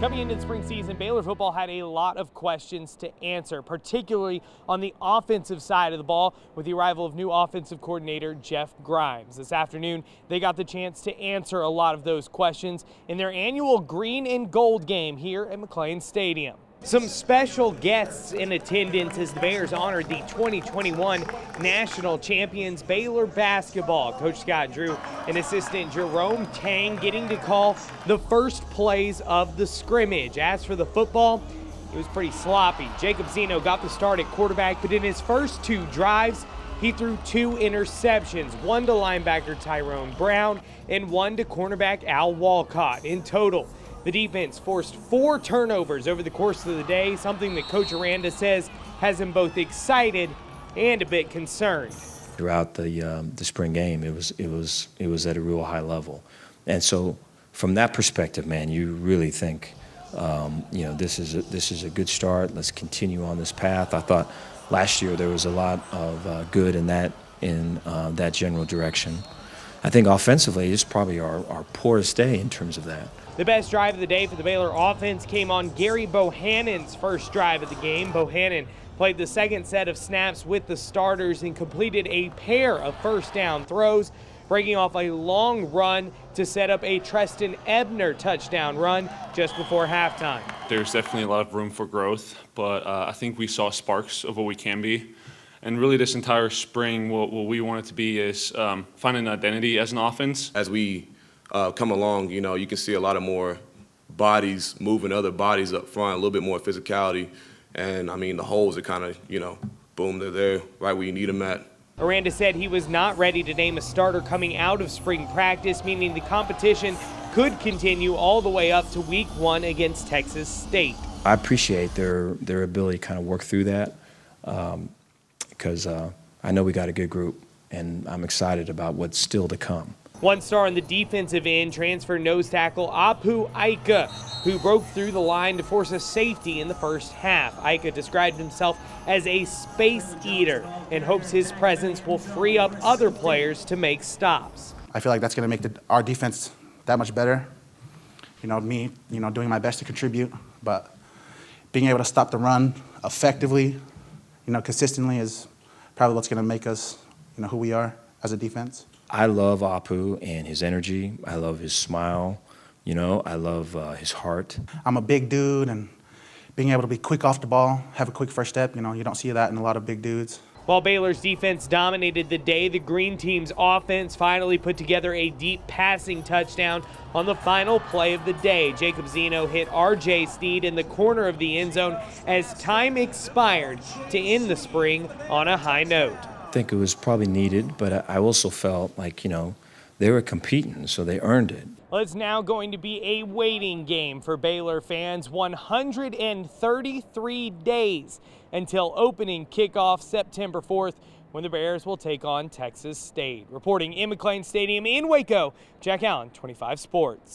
Coming into the spring season, Baylor football had a lot of questions to answer, particularly on the offensive side of the ball with the arrival of new offensive coordinator Jeff Grimes. This afternoon, they got the chance to answer a lot of those questions in their annual green and gold game here at McLean Stadium. Some special guests in attendance as the Bears honored the 2021 national champions Baylor basketball. Coach Scott Drew and assistant Jerome Tang getting to call the first plays of the scrimmage. As for the football, it was pretty sloppy. Jacob Zeno got the start at quarterback, but in his first two drives, he threw two interceptions, one to linebacker Tyrone Brown and one to cornerback Al Walcott. In total, the defense forced 4 turnovers over the course of the day, something that Coach ARANDA says has him both excited and a bit concerned. Throughout the spring game, it was at a real high level, and so from that perspective, man, you really think, this is a good start. Let's continue on this path. I thought last year there was a lot of good in that general direction. I think offensively, it's probably our poorest day in terms of that. The best drive of the day for the Baylor offense came on Gary Bohannon's first drive of the game. Bohannon played the second set of snaps with the starters and completed a pair of first down throws, breaking off a long run to set up a Treston Ebner touchdown run just before halftime. There's definitely a lot of room for growth, but I think we saw sparks of what we can be. And really this entire spring, what we want it to be is finding an identity as an offense. As we come along, you can see a lot of more bodies moving other bodies up front, a little bit more physicality. And, the holes are kind of, boom, they're there right where you need them at. ARANDA said he was not ready to name a starter coming out of spring practice, meaning the competition could continue all the way up to week 1 against Texas State. I appreciate their ability to kind of work through that because I know we got a good group, and I'm excited about what's still to come. One star on the defensive end, transfer nose tackle Apu Ika, who broke through the line to force a safety in the first half. Ika described himself as a space eater and hopes his presence will free up other players to make stops. I feel like that's going to make our defense that much better. Me, doing my best to contribute, but being able to stop the run effectively, consistently is probably what's going to make us, who we are as a defense. I love Apu and his energy. I love his smile. I love his heart. I'm a big dude, and being able to be quick off the ball, have a quick first step, you don't see that in a lot of big dudes. While Baylor's defense dominated the day, the green team's offense finally put together a deep passing touchdown on the final play of the day. Jacob Zeno hit R.J. Sneed in the corner of the end zone as time expired to end the spring on a high note. I think it was probably needed, but I also felt like, they were competing, so they earned it. Well, it's now going to be a waiting game for Baylor fans. 133 days until opening kickoff September 4th when the Bears will take on Texas State. Reporting in McLean Stadium in Waco, Jack Allen, 25 Sports.